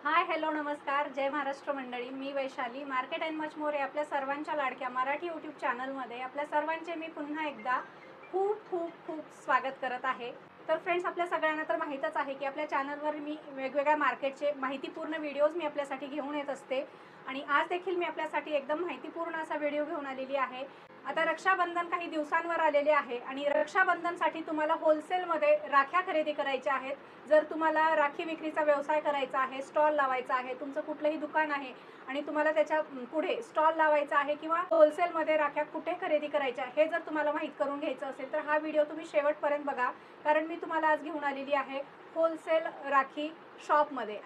Hi hello नमस्कार जय महाराष्ट्र मंडळी. मी Vaishali market and much more या आपल्या सर्वांच्या लाडक्या मराठी यूट्यूब चॅनलमध्ये आपल्या सर्वांचे मी पुन्हा एकदा खूप खूप खूप स्वागत करत आहे. तर फ्रेंड्स, आपल्या सगळ्यांना तर माहीतच आहे की आपल्या चॅनलवर मी वेगवेगळ्या मार्केटचे माहितीपूर्ण व्हिडिओज मी आपल्यासाठी घेऊन येत असते आणि आज देखील मी आपल्यासाठी एकदम माहितीपूर्ण असा व्हिडिओ घेऊन आलेली आहे. आता रक्षाबंधन काही दिवसांवर आलेले आहे आणि रक्षाबंधनसाठी तुम्हाला होलसेलमध्ये राख्या खरेदी करायच्या आहेत. जर तुम्हाला राखी विक्रीचा व्यवसाय करायचा आहे, स्टॉल लावायचा आहे, तुमचं कुठलंही दुकान आहे आणि तुम्हाला त्याच्या पुढे स्टॉल लावायचा आहे किंवा होलसेलमध्ये राख्या कुठे खरेदी करायच्या हे जर तुम्हाला माहीत करून घ्यायचं असेल तर हा व्हिडिओ तुम्ही शेवटपर्यंत बघा, कारण मी तुम्हाला आज घेऊन आलेली आहे होलसेल राखी शॉपमध्ये.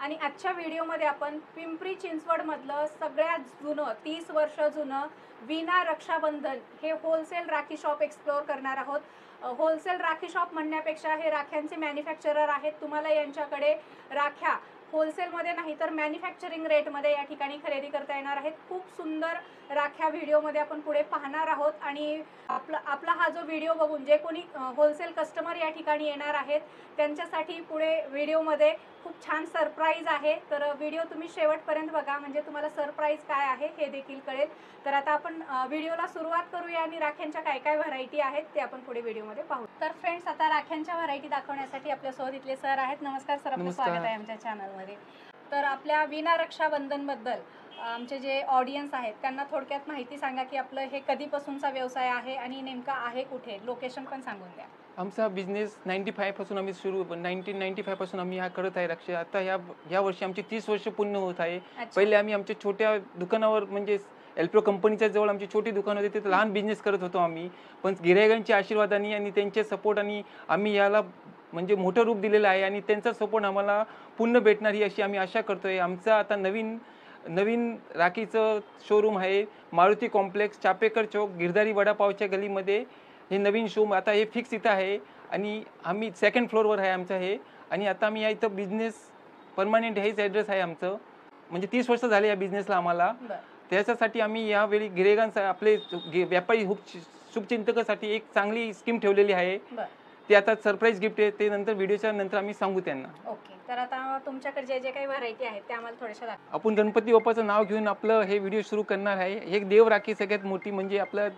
आणि आजच्या व्हिडिओमध्ये आपण पिंपरी चिंचवडमधलं सगळ्यात जुनं 30 वर्ष जुनं वीणा रक्षाबंधन हे होलसेल राखी शॉप एक्सप्लोअर करणार आहोत. होलसेल राखी शॉप म्हणण्यापेक्षा हे राख्यांचे मॅन्युफॅक्चरर आहेत. तुम्हाला यांच्याकडे राख्या होलसेलमध्ये नाही तर मॅन्युफॅक्चरिंग रेटमध्ये या ठिकाणी खरेदी करता येणार आहेत. खूप सुंदर राख्या व्हिडिओमध्ये आपण पुढे पाहणार आहोत आणि आपला हा जो व्हिडिओ बघून जे कोणी होलसेल कस्टमर या ठिकाणी येणार आहेत त्यांच्यासाठी पुढे व्हिडिओमध्ये खूप छान सरप्राईज आहे. तर व्हिडिओ तुम्ही शेवटपर्यंत बघा म्हणजे तुम्हाला सरप्राईज काय आहे हे देखील कळेल. तर आता आपण व्हिडिओला सुरुवात करूया आणि राख्यांच्या काय काय व्हरायटी आहेत ते आपण पुढे व्हिडिओमध्ये पाहू. तर फ्रेंड्स, आता राख्यांच्या व्हरायटी दाखवण्यासाठी आपल्यासोबत इथले सर आहेत. नमस्कार सर, आपलं स्वागत आहे आमच्या चॅनलमध्ये. तर आपल्या वीणा रक्षाबंधन बद्दल आमचे जे ऑडियन्स आहेत त्यांना थोडक्यात माहिती सांगा की आपलं हे कधीपासूनचा व्यवसाय आहे आणि नेमका आहे कुठे, लोकेशन पण सांगून द्या. आमचा बिझनेस 95 पासून आम्ही सुरू 1995 पासून आम्ही हा करत आहे रक्षा. आता ह्या वर्षी आमची 30 वर्ष पूर्ण होत आहे. पहिले आम्ही आमच्या छोट्या दुकानावर म्हणजे एल्प्रो कंपनीच्या जवळ आमची छोटी दुकान होती, तिथे लहान बिझनेस करत होतो आम्ही. पण गिरायकांच्या आशीर्वादाने आणि त्यांच्या सपोर्टाने आम्ही याला म्हणजे मोठं रूप दिलेलं आहे आणि त्यांचा सपोर्ट आम्हाला पूर्ण भेटणार ही अशी आम्ही आशा करतोय. आमचा आता नवीन राखीचं शोरूम आहे मारुती कॉम्प्लेक्स, चापेकर चौक, गिरधारी वडापावच्या गलीमध्ये. हे नवीन शोरूम आता हे फिक्स इथं आहे आणि आम्ही सेकंड फ्लोअरवर आहे आमचं हे. आणि आता आम्ही या इथं बिझनेस परमनंट हेच ॲड्रेस आहे आमचं. म्हणजे 30 वर्ष झाले या बिझनेसला आम्हाला. त्याच्यासाठी आम्ही यावेळी गिरायकांचा आपले व्यापारी शुभचिंतकासाठी एक चांगली स्कीम ठेवलेली आहे. ते आता सरप्राईज गिफ्ट आहे, ते नंतर व्हिडिओच्या नंतर आम्ही सांगू त्यांना. ओके, तर आता तुमच्याकडे जे जे काही व्हरायटी आहेत ते आम्हाला थोडेसे दाखवा. आपण गणपती बाप्पाचं नाव घेऊन आपलं हे व्हिडिओ सुरू करणार आहे. हे देव राखी सगळ्यात मोठी म्हणजे आपलं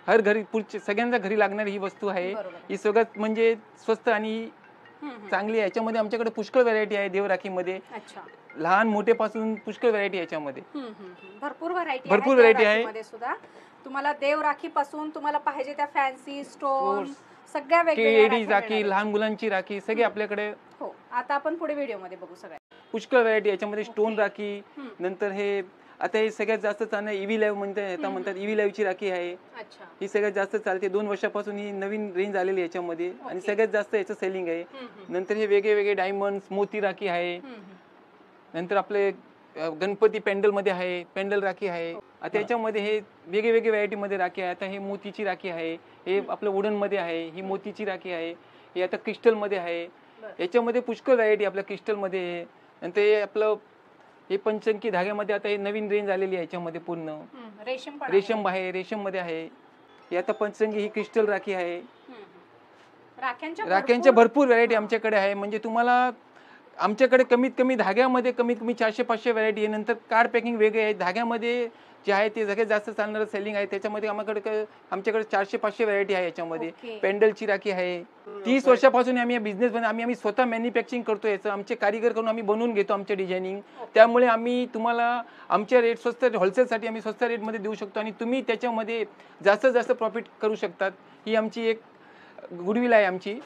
हर घरी सगळ्यांच्या घरी लागणारी ही वस्तू आहे. ही सगळ्यात म्हणजे स्वस्त आणि चांगली आहे. याच्यामध्ये आमच्याकडे पुष्कळ व्हरायटी आहे देव राखीमध्ये. लहान मोठे पासून पुष्कळ व्हरायटी याच्यामध्ये. भरपूर व्हरायटी आहे. सुद्धा तुम्हाला देव राखी पासून तुम्हाला पाहिजे त्या फॅन्सी स्टोन सगळ्या वेगवेगळ्या राखी, लहान मुलांची राखी सगळी आपल्याकडे. हो, आता आपण पुढे व्हिडिओमध्ये बघू सगळ्या पुष्कळ व्हरायटी याच्यामध्ये. स्टोन राखी, नंतर हे आता हे सगळ्यात जास्त चालणं ईव्ही लाईव्ह म्हणतात ईव्ही लाईव्हची राखी आहे. ही सगळ्यात जास्त चालते. 2 वर्षापासून ही नवीन रेंज आलेली याच्यामध्ये आणि सगळ्यात जास्त याचं सेलिंग आहे. नंतर हे वेगळे डायमंड्स मोती राखी आहे. नंतर आपले गणपती पेंडल मध्ये आहे, पेंडल राखी आहे. आता याच्यामध्ये हे वेगवेगळे व्हरायटी मध्ये राखी आहे. आता हे मोतीची राखी आहे, हे आपलं वुडन मध्ये आहे, ही मोतीची राखी आहे. हे आता क्रिस्टल मध्ये आहे. याच्यामध्ये पुष्कळ व्हरायटी आपल्या क्रिस्टल मध्ये आहे. नंतर हे आपलं हे पंचंकी धाग्यामध्ये आता हे नवीन रेंज आलेली आहे. याच्यामध्ये पूर्ण रेशम आहे, रेशम मध्ये आहे. हे आता पंचंकी ही क्रिस्टल राखी आहे. राख्यांच्या भरपूर व्हरायटी आमच्याकडे आहे. म्हणजे तुम्हाला आमच्याकडे कमीत कमी धाग्यामध्ये कमीत कमी 400-500 व्हरायटी आहे. नंतर कार्ड पॅकिंग वेगळे आहे. धाग्यामध्ये जे आहे ते सगळ्यात जास्त चालणारं सेलिंग आहे. त्याच्यामध्ये आमच्याकडे 400-500 व्हरायटी आहे. याच्यामध्ये पेंडलची राखी आहे. 30 वर्षापासून आम्ही बिझनेस आम्ही स्वतः मॅन्युफॅक्चरिंग करतो. याचं आमचे कारीगर करून आम्ही बनवून घेतो आमच्या डिझायनिंग. त्यामुळे आम्ही तुम्हाला आमच्या रेट स्वस्त, होलसेलसाठी आम्ही स्वस्त रेटमध्ये देऊ शकतो आणि तुम्ही त्याच्यामध्ये जास्तीत जास्त प्रॉफिट करू शकतात. ही आमची एक गुडविल आहे आमची.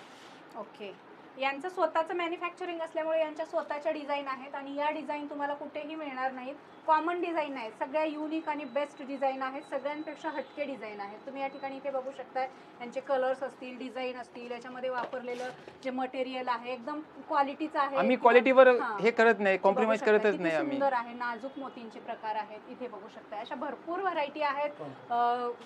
ओके, यांचं स्वतःचं मॅन्युफॅक्चरिंग असल्यामुळे यांच्या स्वतःच्या डिझाईन आहेत आणि या डिझाईन तुम्हाला कुठेही मिळणार नाहीत. कॉमन डिझाईन आहेत, सगळ्या युनिक आणि बेस्ट डिझाईन आहेत, सगळ्यांपेक्षा हटके डिझाईन आहेत. तुम्ही या ठिकाणी इथे बघू शकताय. यांचे कलर्स असतील, डिझाईन असतील, याच्यामध्ये वापरलेलं जे मटेरियल आहे एकदम क्वालिटीचं आहे. आम्ही क्वालिटीवर हे करत नाही, कॉम्प्रोमाइज करतच नाही आम्ही. सुंदर आहे, नाजूक मोतींचे प्रकार आहेत. इथे बघू शकताय अशा भरपूर व्हरायटी आहेत.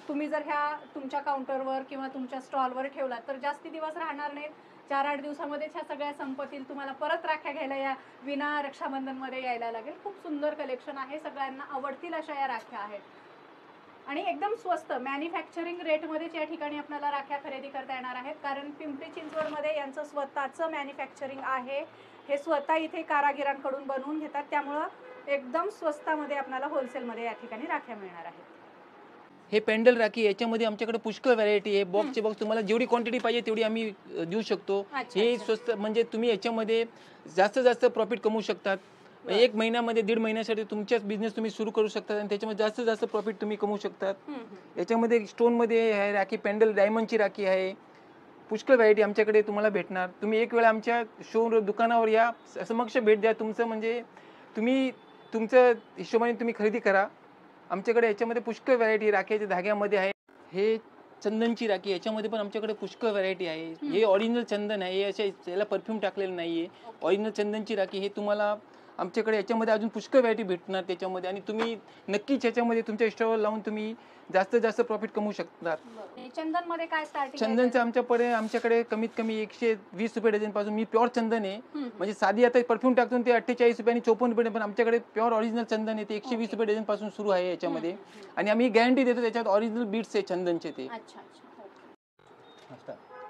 तुम्ही जर ह्या तुमच्या काउंटरवर किंवा तुमच्या स्टॉलवर ठेवलात तर जास्ती दिवस राहणार नाहीत. 4-8 दिवसामध्ये ह्या सगळ्या संपतील. तुम्हाला परत राख्या घ्यायला या वीणा रक्षाबंधन मध्ये यायला लागेल. खूप सुंदर कलेक्शन आहे, सगळ्यांना आवडतील अशा या राख्या आहेत. आणि एकदम स्वस्त मॅन्युफॅक्चरिंग रेटमध्येच या ठिकाणी आपल्याला राख्या खरेदी करता येणार आहेत, कारण पिंपरी चिंचवडमध्ये यांचं स्वतःचं मॅन्युफॅक्चरिंग आहे. हे स्वतः इथे कारागिरांकडून बनवून घेतात, त्यामुळं एकदम स्वस्तामध्ये आपल्याला होलसेलमध्ये या ठिकाणी राख्या मिळणार आहेत. हे पेंडल राखी, याच्यामध्ये आमच्याकडे पुष्कळ व्हरायटी आहे. बॉक्सचे बॉक्स तुम्हाला जेवढी क्वांटिटी पाहिजे तेवढी आम्ही देऊ शकतो. हे स्वस्त म्हणजे तुम्ही याच्यामध्ये जास्त प्रॉफिट कमवू शकतात. 1 महिन्यामध्ये 1.5 महिन्यासाठी तुमच्याच बिझनेस तुम्ही सुरू करू शकता आणि त्याच्यामध्ये जास्त प्रॉफिट तुम्ही कमवू शकतात. याच्यामध्ये स्टोनमध्ये आहे राखी, पेंडल डायमंडची राखी आहे. पुष्कळ व्हरायटी आमच्याकडे तुम्हाला भेटणार. तुम्ही एक वेळा आमच्या दुकानावर या, समक्ष भेट द्या. तुमचं म्हणजे तुम्ही तुमच्या हिशोबाने तुम्ही खरेदी करा. आमच्याकडे याच्यामध्ये पुष्कळ व्हरायटी राख्याच्या धाग्यामध्ये आहे. हे चंदनची राखी, याच्यामध्ये पण आमच्याकडे पुष्कळ व्हरायटी आहे. हे ओरिजिनल चंदन आहे, हे याला परफ्यूम टाकलेलं नाहीये. ओरिजिनल चंदनची राखी हे तुम्हाला आमच्याकडे याच्यामध्ये अजून पुष्कळ व्हरायटी भेटणार त्याच्यामध्ये, आणि तुम्ही नक्कीच याच्यामध्ये तुमच्या स्टॉल लावून तुम्ही जास्त प्रॉफिट कमवू शकतात. चंदन मध्ये काय स्टार्टिंग? चंदनचं आमच्याकडे कमीत कमी 120 रुपये डझन पासून मी प्युअर चंदन आहे. म्हणजे साधी आता परफ्यूम टाकून ते 48 रुपये आणि 54 रुपये, पण आमच्याकडे प्युअर ओरिजिनल चंदन आहे ते 120 रुपये डझन पासून सुरू आहे याच्यामध्ये. आणि आम्ही गॅरंटी देतो त्याच्यात ओरिजिनल बीट्स आहे चंदनचे ते.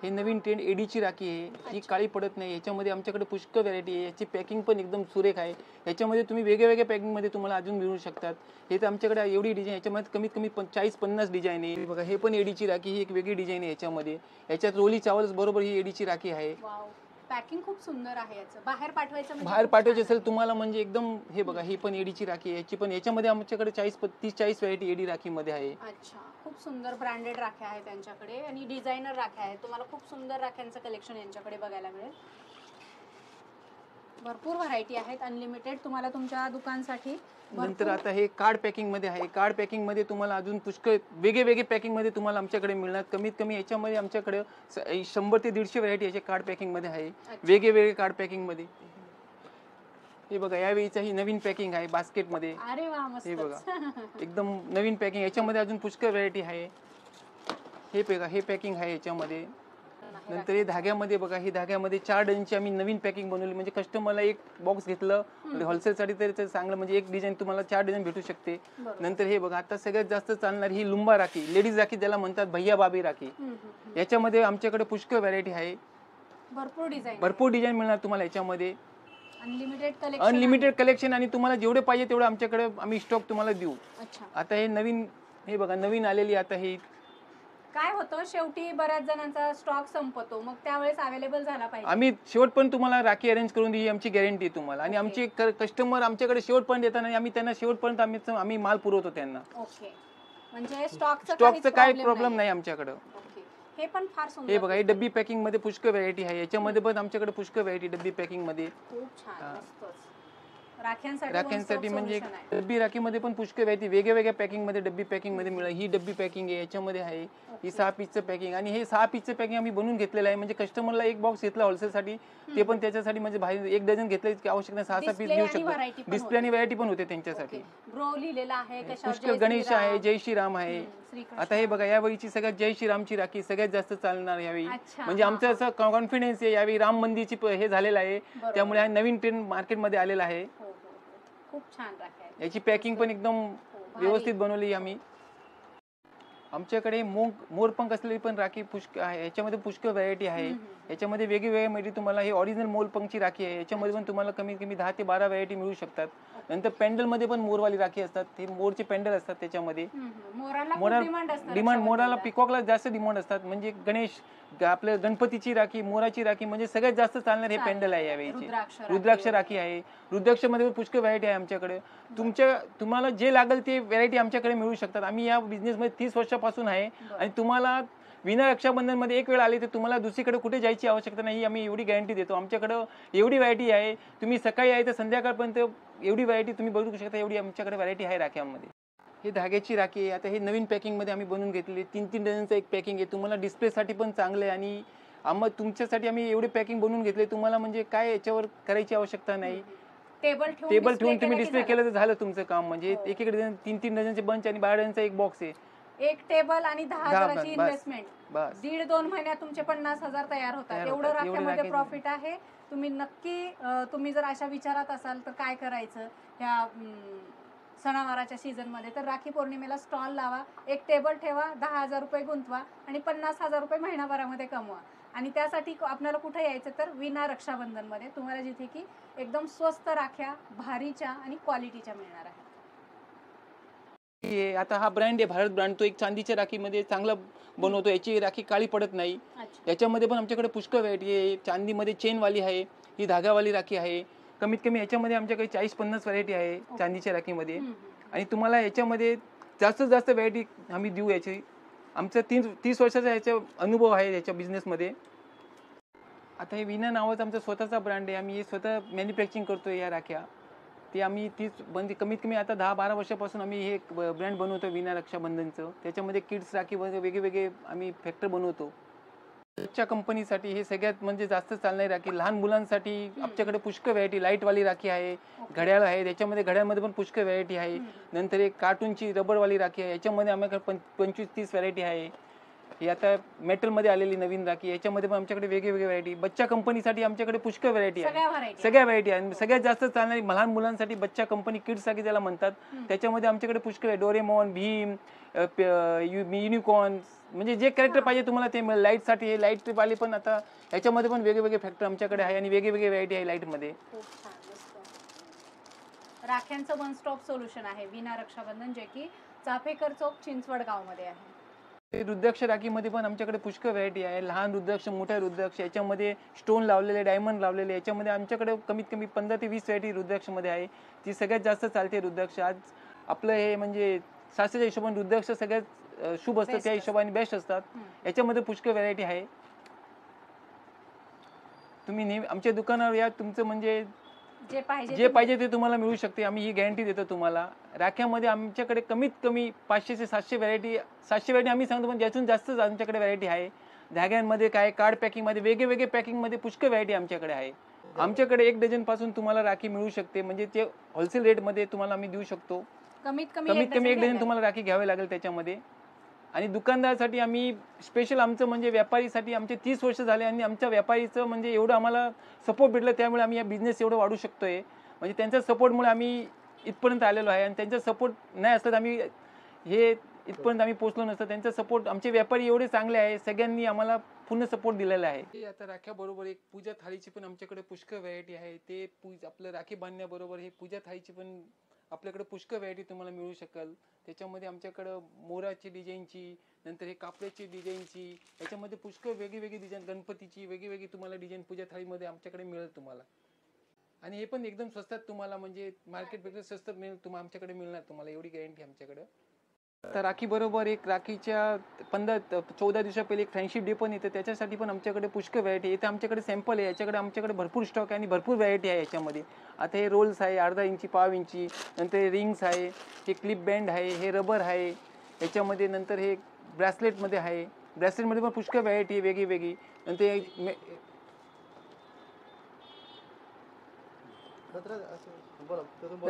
हे नवीन ट्रेंड एडीची राखी आहे, ही काळी पडत नाही. याच्यामध्ये आमच्याकडे पुष्कळ व्हरायटी आहे. याची पॅकिंग पण एकदम सुरेख आहे. याच्यामध्ये तुम्ही वेगवेगळ्या पॅकिंगमध्ये तुम्हाला अजून मिळू शकतात. हे तर आमच्याकडे एवढी डिझाईन, याच्यामध्ये कमीत कमी 40-50 डिझाईन आहे. बघा, हे पण एडीची राखी, ही एक वेगळी डिझाईन आहे याच्यामध्ये. याच्यात रोली चावल बरोबर ही एडीची राखी आहे. पॅकिंग खूप सुंदर आहे. याचं बाहेर पाठवायचं असेल तुम्हाला म्हणजे एकदम, हे बघा, ही पण एडीची राखी आहे. याची पण याच्यामध्ये आमच्याकडे 30-40 व्हरायटी एडी राखीमध्ये आहे. अच्छा, खूप सुंदर ब्रँडेड राख्या आहेत त्यांच्याकडे आणि डिझायनर राख्या आहेत. तुम्हाला खूप सुंदर राख्यांचं कलेक्शन यांच्याकडे बघायला मिळेल. भरपूर व्हरायटी आहेत, अनलिमिटेड तुम्हाला तुमच्या दुकानसाठी. नंतर आता हे कार्ड पॅकिंग मध्ये आहे. कार्ड पॅकिंग मध्ये तुम्हाला अजून पुष्कळ वेगळे पॅकिंग मध्ये तुम्हाला आमच्याकडे मिळणार. कमीत कमी याच्यामध्ये आमच्याकडे 100 ते 150 व्हरायटी याच्या कार्ड पॅकिंग मध्ये आहे. वेगळे कार्ड पॅकिंग मध्ये. हे बघा, यावेळीचा ही नवीन पॅकिंग आहे बास्केट मध्ये. अरे वा, मस्त. हे बघा, एकदम नवीन पॅकिंग. याच्यामध्ये अजून पुष्कळ व्हरायटी आहे. हे बघा, हे पॅकिंग आहे याच्यामध्ये. नंतर हे धाग्यामध्ये बघा, ही धाग्यामध्ये 4 डझनची आम्ही नवीन पॅकिंग बनवली. म्हणजे कस्टमरला एक बॉक्स घेतलं होलसेलसाठी तरी चांगलं, म्हणजे एक डिझाईन तुम्हाला 4 डझन भेटू शकते. नंतर हे बघा, आता सगळ्यात जास्त चालणार ही लुंबा राखी, लेडीज राखी ज्याला म्हणतात, भैया बाबी राखी. याच्यामध्ये आमच्याकडे पुष्कळ व्हरायटी आहे. भरपूर डिझाईन मिळणार तुम्हाला याच्यामध्ये. अनलिमिटेड कलेक्शन, आणि तुम्हाला जेवढे पाहिजे तेवढे आमच्याकडे आम्ही स्टॉक तुम्हाला देऊ. आता हे नवीन, हे बघा, नवीन आलेली. आता हे काय होतं, शेवटी बऱ्याच जणांचा स्टॉक संपतो, मग त्यावेळेस अवेलेबल झाला पाहिजे. आम्ही शेवटपर्यंत तुम्हाला राखी अरेंज करून देऊ, आमची गॅरंटी आहे तुम्हाला. आणि आमचे कस्टमर आमच्याकडे शेवटपर्यंत येतात आणि आम्ही त्यांना शेवटपर्यंत आम्ही माल पुरवतो त्यांना. ओके, म्हणजे स्टॉकचं काय प्रॉब्लेम नाही आमच्याकडे. हे पण फार सुंदर. हे बघा, हे डब्बी पॅकिंग मध्ये पुष्कळ व्हरायटी आहे. याच्यामध्ये पण आमच्याकडे पुष्कळ व्हरायटी डब्बी पॅकिंग मध्ये. खूप छान, मस्तच. राख्यांसाठी म्हणजे डब्बी राखीमध्ये पण पुष्कळ व्हरायटी वेगवेगळ्या पॅकिंग मध्ये डब्बी पॅकिंग मध्ये मिळेल. ही डब्बी पॅकिंग आहे, याच्यामध्ये आहे ही 6 पीसचं पॅकिंग. आणि हे 6 पीसचं पॅकिंग आम्ही बनवून घेतलेलं आहे. म्हणजे कस्टमरला एक बॉक्स घेतला होलसेलसाठी, ते पण त्याच्यासाठी म्हणजे बाहेर 1 डझन घेतल्याची आवश्यक नाही, 6 पीस घेऊ शकतो. डिस्प्ले आणि व्हरायटी पण होते त्यांच्यासाठी. पुष्कळ गणेश आहे, जय श्रीराम आहे. आता हे बघा, यावेळीची सगळ्यात जय श्रीरामची राखी सगळ्यात जास्त चालणार यावेळी. म्हणजे आमचं असं कॉन्फिडन्स आहे, यावेळी राम मंदिरची हे झालेलं आहे, त्यामुळे हा नवीन ट्रेंड मार्केटमध्ये आलेला आहे. खूप छान राख्या. याची पॅकिंग पण एकदम व्यवस्थित बनवली आम्ही. आमच्याकडे मोरपंख असलेली पण राखी पुष्कळ आहे. याच्यामध्ये पुष्कळ व्हरायटी आहे. याच्यामध्ये वेगवेगळ्या मध्ये तुम्हाला हे ओरिजिनल मोरपंखची राखी आहे. याच्यामध्ये पण तुम्हाला कमीत कमी 10 ते 12 व्हरायटी मिळू शकतात. नंतर पेंडल मध्ये पण मोरवाली राखी असतात, हे मोरचे पेंडल असतात त्याच्यामध्ये. मोराला पिकॉकला जास्त डिमांड असतात. म्हणजे गणेश, आपल्या गणपतीची राखी, मोराची राखी, म्हणजे सगळ्यात जास्त चालणार हे पेंडल आहे यावेळीची. रुद्राक्ष राखी आहे. रुद्राक्ष मध्ये पुष्कळ व्हरायटी आहे आमच्याकडे. तुम्हाला जे लागेल ते व्हरायटी आमच्याकडे मिळू शकतात. आम्ही या बिझनेस मध्ये 30 वर्षापासून आहे. आणि तुम्हाला विना रक्षाबंधन मध्ये एक वेळ आली तर तुम्हाला दुसरीकडे कुठे जायची आवश्यकता नाही, आम्ही एवढी गॅरंटी देतो. आमच्याकडे एवढी व्हरायटी आहे, तुम्ही सकाळी आहे तर संध्याकाळपर्यंत एवढी व्हरायटी तुम्ही बघू शकता, एवढी आमच्याकडे व्हरायटी आहे राख्यांमध्ये. हे धाग्याची राखी आहे. आता हे नवीन पॅकिंग मध्ये आम्ही बनवून घेतलेली 3-3 डझनचं एक पॅकिंग आहे. तुम्हाला डिस्प्लेसाठी पण चांगलं आहे. आणि तुमच्यासाठी आम्ही एवढे पॅकिंग बनवून घेतले, तुम्हाला म्हणजे काय याच्यावर करायची आवश्यकता नाही. टेबल ठेवून तुम्ही डिस्प्ले केलं तर झालं तुमचं काम. म्हणजे एक डझन 3-3 डझनचे बंच आणि 12 डझनचा एक बॉक्स आहे. एक टेबल आणि 10,000ची इन्व्हेस्टमेंट, 1.5-2 महिन्यात तुमचे 50,000 तयार होतात. एवढं राख्यामध्ये प्रॉफिट आहे. तुम्ही नक्की, तुम्ही जर अशा विचारात असाल तर काय करायचं, ह्या सणावाराच्या सीझनमध्ये, तर राखी पौर्णिमेला स्टॉल लावा, एक टेबल ठेवा, 10,000 रुपये गुंतवा आणि 50,000 रुपये महिनाभरामध्ये कमवा. आणि त्यासाठी आपल्याला कुठे यायचं तर विना रक्षाबंधनमध्ये, तुम्हाला जिथे की एकदम स्वस्त राख्या, भारीच्या आणि क्वालिटीच्या मिळणार आहे. आता हा ब्रँड आहे भारत ब्रँड, तो एक चांदीच्या राखीमध्ये चांगला बनवतो. याची राखी काळी पडत नाही. याच्यामध्ये पण आमच्याकडे पुष्कळ व्हरायटी आहे. चांदीमध्ये चेनवाली आहे, ही धागावाली राखी आहे. कमीत कमी याच्यामध्ये आमच्याकडे 40-50 व्हरायटी आहे चांदीच्या राखीमध्ये. आणि तुम्हाला याच्यामध्ये जास्तीत जास्त व्हरायटी आम्ही देऊ. याची आमचा 30 वर्षाचा याचा अनुभव आहे याच्या बिझनेसमध्ये. आता हे विना नावाचा आमचा स्वतःचा ब्रँड आहे. आम्ही हे स्वतः मॅन्युफॅक्चरिंग करतो या राख्या. ते आम्ही म्हणजे कमीत कमी आता 10-12 वर्षापासून आम्ही हे ब्रँड बनवतो विना रक्षाबंधनचं. त्याच्यामध्ये किड्स राखी वेगवेगळे आम्ही फॅक्टर बनवतो. बच्चा कंपनीसाठी हे सगळ्यात म्हणजे जास्त चालणारी राखी. लहान मुलांसाठी आमच्याकडे पुष्कळ व्हरायटी, लाईटवाली राखी आहे, घड्याळ आहे, त्याच्यामध्ये घड्याळमध्ये पण पुष्कळ व्हरायटी आहे. नंतर एक कार्टूनची रबरवाली राखी आहे, याच्यामध्ये आम्हाला 25-30 व्हरायटी आहे. ही आता मेटलमध्ये आलेली नवीन राखी, याच्यामध्ये पण आमच्याकडे वेगवेगळे व्हरायटी. बच्चा कंपनीसाठी आमच्याकडे पुष्कळ व्हरायटी आहे, सगळ्या व्हरायटी आहे. सगळ्यात जास्त चालणारी लहान मुलांसाठी बच्चा कंपनी किड्स राखी त्याला म्हणतात, त्याच्यामध्ये आमच्याकडे पुष्कळ आहे. डोरेमॉन, भीम, युनिकॉर्न, म्हणजे जे कॅरेक्टर पाहिजे तुम्हाला ते मिळेल. लाईटसाठी हे लाईट वाले पण आता याच्यामध्ये पण वेगवेगळे फॅक्टर आमच्याकडे आहे आणि वेगवेगळे व्हरायटी आहे लाईटमध्ये. राख्यांचं वन स्टॉप सोल्युशन आहे विना रक्षाबंधन, जे की चाफेकर चौक, चिंचवड गावमध्ये आहे. रुद्राक्ष राखीमध्ये पण आमच्याकडे पुष्कळ व्हरायटी आहे. लहान रुद्राक्ष, मोठ्या रुद्राक्ष, याच्यामध्ये स्टोन लावलेले, डायमंड लावलेले, याच्यामध्ये आमच्याकडे कमीत कमी 15 ते 20 व्हरायटी रुद्राक्षमध्ये आहे. ती सगळ्यात जास्त चालते रुद्राक्ष. आज आपलं हे म्हणजे शास्त्राच्या हिशोबाने रुद्राक्ष सगळ्यात शुभ असतं, त्या हिशोबाने बेस्ट असतात. याच्यामध्ये पुष्कळ व्हरायटी आहे. तुम्ही नेहमी आमच्या दुकानावर या, तुमचं म्हणजे जे पाहिजे ते तुम्हाला मिळू शकते. आम्ही ही गॅरंटी देतो तुम्हाला. राख्यामध्ये आमच्याकडे कमीत कमी 500 ते 700 व्हरायटी आम्ही सांगतो, पण ज्यातून जास्त आमच्याकडे व्हरायटी आहे. धाग्यांमध्ये काय, कार्ड पॅकिंगमध्ये, वेगवेगळे पॅकिंगमध्ये पुष्कळ व्हरायटी आमच्याकडे आहे. आमच्याकडे 1 डझन पासून तुम्हाला राखी मिळू शकते, म्हणजे ते होलसेल रेटमध्ये तुम्हाला आम्ही देऊ शकतो. कमीत कमी 1 डझन तुम्हाला राखी घ्यावी लागेल त्याच्यामध्ये. आणि दुकानदारासाठी आम्ही स्पेशल आमचं म्हणजे व्यापारीसाठी आमचे 30 वर्ष झाले आणि आमच्या व्यापारीचं म्हणजे एवढं आम्हाला सपोर्ट भेटलं, त्यामुळे आम्ही या बिझनेस एवढं वाढू शकतोय. म्हणजे त्यांच्या सपोर्टमुळे आम्ही इथपर्यंत आलेलो आहे. आणि त्यांचा सपोर्ट नाही असतं आम्ही हे इथपर्यंत आम्ही पोहोचलो नसतं. त्यांचा सपोर्ट, आमचे व्यापारी एवढे चांगले आहे, सगळ्यांनी आम्हाला पूर्ण सपोर्ट दिलेला आहे. आता राख्याबरोबर एक पूजा थाळीची पण आमच्याकडे पुष्कळ व्हरायटी आहे. ते आपलं राखी बांधण्याबरोबर हे पूजा थाळीची पण आपल्याकडे पुष्कळ व्हरायटी तुम्हाला मिळू शकेल. त्याच्यामध्ये आमच्याकडं मोराची डिझाईनची, नंतर हे कापडाची डिझाईनची, याच्यामध्ये पुष्कळ वेगवेगळी डिझाईन, गणपतीची वेगवेगळी तुम्हाला डिझाईन पूजा थाळीमध्ये आमच्याकडे मिळेल तुम्हाला. आणि हे पण एकदम स्वस्तात तुम्हाला, म्हणजे मार्केटपेक्षा स्वस्त मिळेल तुम्हाला, आमच्याकडे मिळणार तुम्हाला, एवढी गॅरंटी आमच्याकडे. तर राखी बरोबर एक राखीच्या 14 दिवसा पहिले एक फ्रेंडशिप डे पण येते, त्याच्यासाठी पण आमच्याकडे पुष्कळ व्हरायटी आहे. आमच्याकडे सॅम्पल आहे, याच्याकडे आमच्याकडे भरपूर स्टॉक आहे आणि भरपूर व्हरायटी आहे याच्यामध्ये. आता हे रोल्स आहे 1/2 इंची, 1/2 इंची, नंतर हे रिंग्स आहे, हे क्लिप बँड आहे, हे रबर आहे याच्यामध्ये, नंतर हे ब्रेसलेटमध्ये आहे. ब्रेसलेटमध्ये पण पुष्कळ व्हरायटी आहे वेगळी. नंतर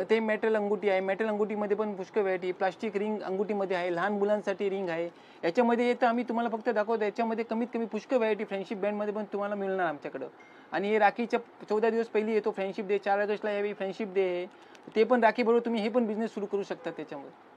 ते मेटल अंगुठी आहे, मेटल अंगुठीमध्ये पण पुष्कळ व्हरायटी. प्लास्टिक रिंग अंगुठीमध्ये आहे, लहान मुलांसाठी रिंग आहे. याच्यामध्ये येतं आम्ही तुम्हाला फक्त दाखवतो, याच्यामध्ये कमीत कमी पुष्कळ व्हरायटी फ्रेंडशिप बँडमध्ये पण तुम्हाला मिळणार आमच्याकडं. आणि हे राखीच्या 14 दिवस पहिली येतो फ्रेंडशिप डे, 4 ऑगस्टला यावेळी फ्रेंडशिप डे आहे. ते पण राखीबरोबर तुम्ही हे पण बिझनेस सुरू करू शकता त्याच्यामध्ये.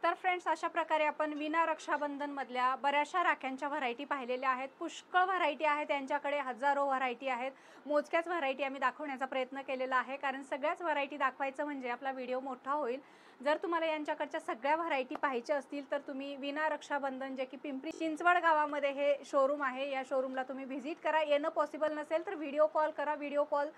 तर फ्रेंड्स, अशा प्रकारे आपण विना रक्षाबंधन मधल्या बऱ्याचशा राख्यांच्या व्हरायटी पाहिलेल्या आहेत. पुष्कळ व्हरायटी आहेत त्यांच्याकडे, हजारो व्हरायटी आहेत. मोजक्याच व्हरायटी आम्ही दाखवण्याचा प्रयत्न केलेला आहे, कारण सगळ्याच व्हरायटी दाखवायचं म्हणजे आपला व्हिडिओ मोठा होईल. जर तुम्हाला यांच्याकडच्या सगळ्या व्हरायटी पाहायच्या असतील तर तुम्ही विना रक्षाबंधन, जे की पिंपरी चिंचवड गावामध्ये हे शोरूम आहे, या शोरूमला तुम्ही व्हिजिट करा. येणं पॉसिबल नसेल तर व्हिडिओ कॉल करा. व्हिडिओ कॉल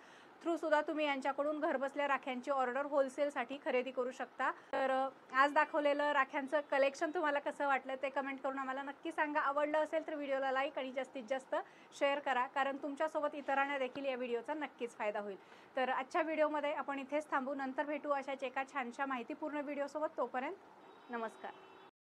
थ्रू सुद्धा तुम्ही यांच्याकडून घरबसल्या राख्यांची ऑर्डर होलसेलसाठी खरेदी करू शकता. तर आज दाखवलेलं राख्यांचं कलेक्शन तुम्हाला कसं वाटलं ते कमेंट करून आम्हाला नक्की सांगा. आवडलं असेल तर व्हिडिओला लाईक आणि जास्तीत जास्त शेअर करा, कारण तुमच्यासोबत इतरांना देखील या व्हिडिओचा नक्कीच फायदा होईल. तर आजच्या व्हिडिओमध्ये आपण इथेच थांबू. नंतर भेटू अशाच एका छानशा माहितीपूर्ण व्हिडिओसोबत. तोपर्यंत नमस्कार.